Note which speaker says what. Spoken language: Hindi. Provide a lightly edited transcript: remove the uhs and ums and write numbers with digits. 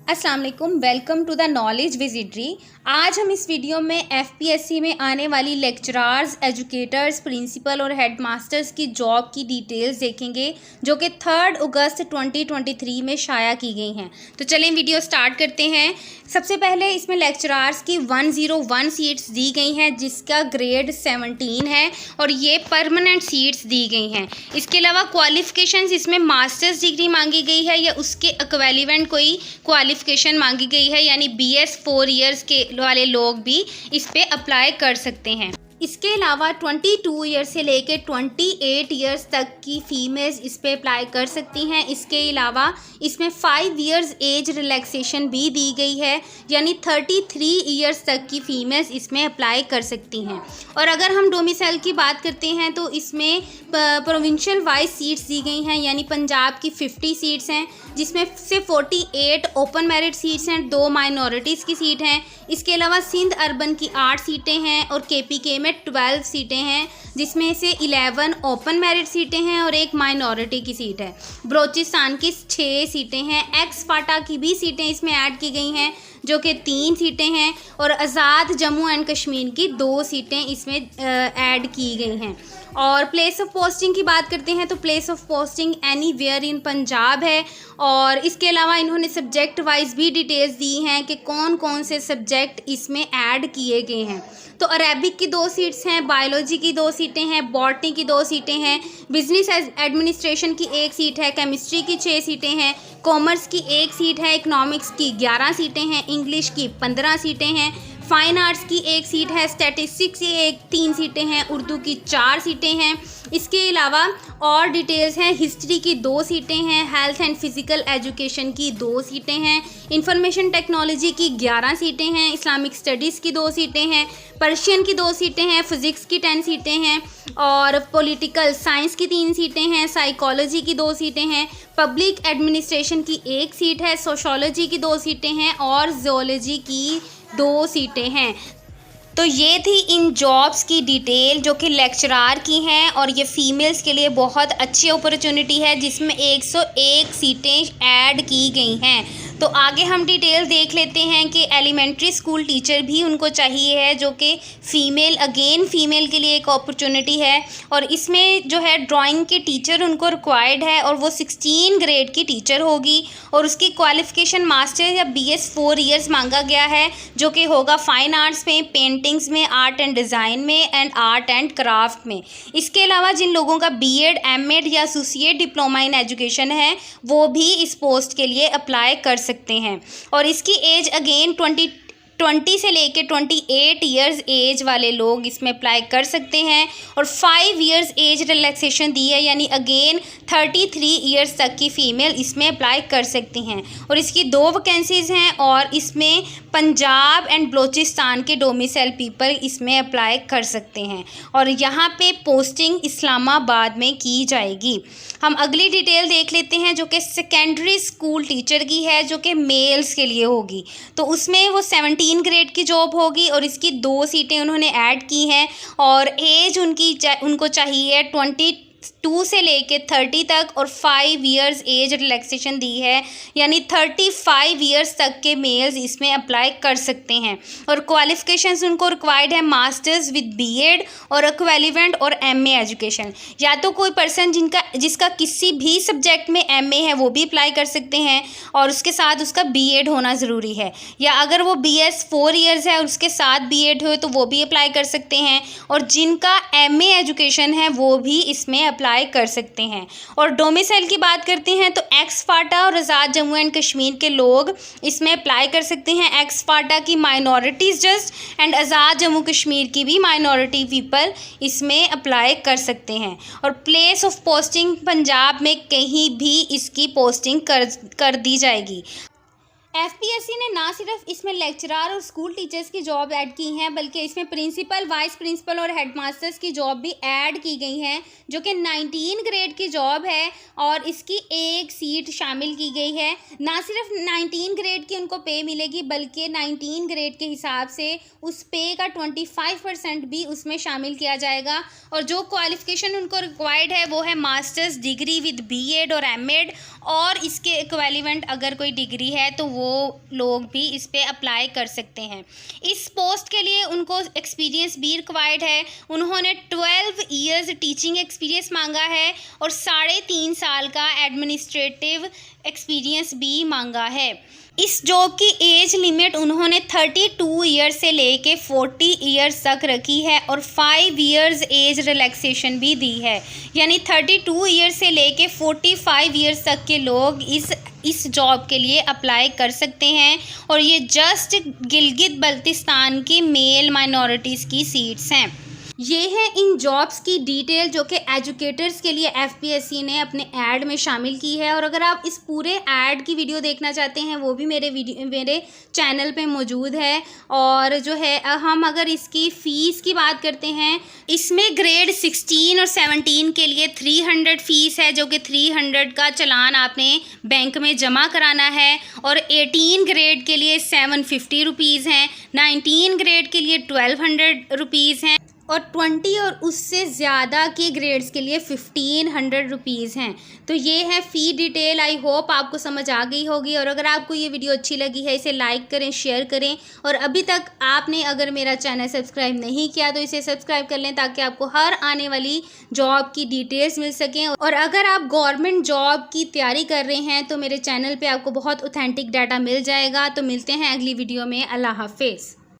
Speaker 1: अस्सलाम वालेकुम, वेलकम टू द नॉलेज विजिटरी। आज हम इस वीडियो में एफपीएससी में आने वाली लेक्चरार्स, एजुकेटर्स, प्रिंसिपल और हेड मास्टर्स की जॉब की डिटेल्स देखेंगे जो कि 3 अगस्त 2023 में शाया की गई हैं। तो चलें वीडियो स्टार्ट करते हैं। सबसे पहले इसमें लेक्चरार्स की 101 सीट्स दी गई हैं जिसका ग्रेड 17 है और ये परमानेंट सीट्स दी गई हैं। इसके अलावा क्वालिफ़िकेशंस इसमें मास्टर्स डिग्री मांगी गई है या उसके इक्विवेलेंट कोई क्वालिफ़िकेशन मांगी गई है, यानी BS 4 ईयर्स के वाले लोग भी इस पे अप्लाई कर सकते हैं। इसके अलावा 22 ईयर्स से लेकर 28 ईयर्स तक की फ़ीमेल्स इस पे अप्लाई कर सकती हैं। इसके अलावा इसमें 5 ईयर्स एज रिलैक्सेशन भी दी गई है, यानी 33 ईयर्स तक की फ़ीमेल्स इसमें अप्लाई कर सकती हैं। और अगर हम डोमिसाइल की बात करते हैं तो इसमें प्रोविंशियल वाइज सीट्स दी गई हैं, यानी पंजाब की 50 सीट्स हैं जिसमें से 48 ओपन मेरिट सीट्स हैं, 2 माइनॉरिटीज़ की सीट हैं। इसके अलावा सिंध अर्बन की 8 सीटें हैं और KPK में 12 सीटें हैं जिसमें से 11 ओपन मेरिट सीटें हैं और 1 माइनॉरिटी की सीट है। बलोचिस्तान की 6 सीटें हैं। एक्स फाटा की भी सीटें इसमें ऐड की गई हैं जो कि 3 सीटें हैं और आज़ाद जम्मू एंड कश्मीर की 2 सीटें इसमें ऐड की गई हैं। और प्लेस ऑफ पोस्टिंग की बात करते हैं तो place of posting anywhere in Punjab है। और इसके अलावा इन्होंने सब्जेक्ट वाइज भी डिटेल्स दी हैं कि कौन कौन से सब्जेक्ट इसमें ऐड किए गए हैं। तो अरेबिक की 2 सीट्स हैं, बायोलॉजी की 2 सीटें हैं, बॉटनी की 2 सीटें हैं, बिजनेस एडमिनिस्ट्रेशन की 1 सीट है, केमिस्ट्री की 6 सीटें हैं, कॉमर्स की 1 सीट है, इकनॉमिक्स की 11 सीटें हैं, इंग्लिश की 15 सीटें हैं, फाइन आर्ट्स की 1 सीट है, स्टैटिस्टिक्स की 3 सीटें हैं, उर्दू की 4 सीटें हैं। इसके अलावा और डिटेल्स हैं, हिस्ट्री की 2 सीटें हैं, हेल्थ एंड फिज़िकल एजुकेशन की 2 सीटें हैं, इंफॉर्मेशन टेक्नोलॉजी की 11 सीटें हैं, इस्लामिक स्टडीज़ की 2 सीटें हैं, पर्शियन की 2 सीटें हैं, फिज़िक्स की 10 सीटें हैं और पॉलिटिकल साइंस की 3 सीटें हैं, साइकोलॉजी की 2 सीटें हैं, पब्लिक एडमिनिस्ट्रेशन की 1 सीट है, सोशोलॉजी की 2 सीटें हैं और ज़ूलॉजी की 2 सीटें हैं। तो ये थी इन जॉब्स की डिटेल जो कि लेक्चरार की हैं और ये फ़ीमेल्स के लिए बहुत अच्छी अपॉर्चुनिटी है जिसमें 101 सीटें ऐड की गई हैं। तो आगे हम डिटेल देख लेते हैं कि एलिमेंट्री स्कूल टीचर भी उनको चाहिए है जो कि फ़ीमेल के लिए एक अपॉर्चुनिटी है। और इसमें जो है ड्राइंग के टीचर उनको रिक्वायर्ड है और वो 16 ग्रेड की टीचर होगी और उसकी क्वालिफ़िकेशन मास्टर या BS 4 ईयर्स मांगा गया है जो कि होगा फाइन आर्ट्स में, पेंटिंग्स में, आर्ट एंड डिज़ाइन में एंड आर्ट एंड क्राफ्ट में। इसके अलावा जिन लोगों का BEd, MAd या एसोसिएट डिप्लोमा इन एजुकेशन है वो भी इस पोस्ट के लिए अप्लाई कर सकते हैं। और इसकी एज अगेन 20 से लेके 28 ईयर्स एज वाले लोग इसमें अप्लाई कर सकते हैं और 5 ईयर्स एज रिलैक्सेशन दी है, यानी अगेन 33 ईयर्स तक की फ़ीमेल इसमें अप्लाई कर सकती हैं। और इसकी 2 वैकेंसीज़ हैं और इसमें पंजाब एंड बलोचिस्तान के डोमिसाइल पीपल इसमें अप्लाई कर सकते हैं और यहाँ पे पोस्टिंग इस्लामाबाद में की जाएगी। हम अगली डिटेल देख लेते हैं जो कि सेकेंडरी स्कूल टीचर की है जो कि मेल्स के लिए होगी। तो उसमें वो 17 ग्रेड की जॉब होगी और इसकी 2 सीटें उन्होंने ऐड की हैं और एज उनको चाहिए 22 से लेके 30 तक और 5 ईयर्स एज रिलैक्सेशन दी है, यानी 35 ईयर्स तक के मेल्स इसमें अप्लाई कर सकते हैं। और क्वालिफ़िकेशंस उनको रिक्वायर्ड है मास्टर्स विद BEd और इक्विवेलेंट और MA एजुकेशन। या तो कोई पर्सन जिसका किसी भी सब्जेक्ट में MA है वो भी अप्लाई कर सकते हैं और उसके साथ उसका BEd होना ज़रूरी है, या अगर वो BS 4 ईयर्स है और उसके साथ BEd हो तो वो भी अप्लाई कर सकते हैं। और जिनका MA एजुकेशन है वो भी इसमें अप्लाई कर सकते हैं। और डोमिसाइल की बात करते हैं तो एक्स फाटा और आज़ाद जम्मू एंड कश्मीर के लोग इसमें अप्लाई कर सकते हैं। एक्स फाटा की माइनॉरिटीज़ जस्ट एंड आज़ाद जम्मू कश्मीर की भी माइनॉरिटी पीपल इसमें अप्लाई कर सकते हैं। और प्लेस ऑफ पोस्टिंग पंजाब में कहीं भी इसकी पोस्टिंग कर दी जाएगी। एफपीएससी ने ना सिर्फ इसमें लेक्चरार और स्कूल टीचर्स की जॉब ऐड की हैं बल्कि इसमें प्रिंसिपल, वाइस प्रिंसिपल और हेडमास्टर्स की जॉब भी ऐड की गई हैं जो कि 19 ग्रेड की जॉब है और इसकी 1 सीट शामिल की गई है। ना सिर्फ 19 ग्रेड की उनको पे मिलेगी बल्कि 19 ग्रेड के हिसाब से उस पे का 25% भी उसमें शामिल किया जाएगा। और जो क्वालिफ़िकेशन उनको रिक्वायर्ड है वो है मास्टर्स डिग्री विद BEd और MAd और इसके इक्विवेलेंट अगर कोई डिग्री है तो वो वो लोग भी इस पे अप्लाई कर सकते हैं। इस पोस्ट के लिए उनको एक्सपीरियंस भी रिक्वायर्ड है। उन्होंने 12 इयर्स टीचिंग एक्सपीरियंस मांगा है और 3.5 साल का एडमिनिस्ट्रेटिव एक्सपीरियंस भी मांगा है। इस जॉब की एज लिमिट उन्होंने 32 ईयर्स से लेके 40 ईयर्स तक रखी है और 5 ईयर्स एज रिलैक्सेशन भी दी है, यानी 32 ईयर्स से लेके 45 ईयर्स तक के लोग इस जॉब के लिए अप्लाई कर सकते हैं। और ये जस्ट गिलगित बल्तिस्तान की मेल माइनॉरिटीज़ की सीट्स हैं। ये है इन जॉब्स की डिटेल जो कि एजुकेटर्स के लिए एफपीएससी ने अपने ऐड में शामिल की है। और अगर आप इस पूरे ऐड की वीडियो देखना चाहते हैं वो भी मेरे चैनल पे मौजूद है। और जो है हम अगर इसकी फ़ीस की बात करते हैं, इसमें ग्रेड 16 और 17 के लिए 300 फ़ीस है, जो कि 300 का चालान आपने बैंक में जमा कराना है। और 18 ग्रेड के लिए 750 रुपीज़ हैं, 19 ग्रेड के लिए 1200 रुपीज़ हैं और 20 और उससे ज़्यादा के ग्रेड्स के लिए 1500 रुपीज़ हैं। तो ये है फ़ी डिटेल। आई होप आपको समझ आ गई होगी। और अगर आपको ये वीडियो अच्छी लगी है इसे लाइक करें, शेयर करें। और अभी तक आपने अगर मेरा चैनल सब्सक्राइब नहीं किया तो इसे सब्सक्राइब कर लें ताकि आपको हर आने वाली जॉब की डिटेल्स मिल सकें। और अगर आप गवर्नमेंट जॉब की तैयारी कर रहे हैं तो मेरे चैनल पर आपको बहुत ऑथेंटिक डाटा मिल जाएगा। तो मिलते हैं अगली वीडियो में। अल्लाह हाफिज़।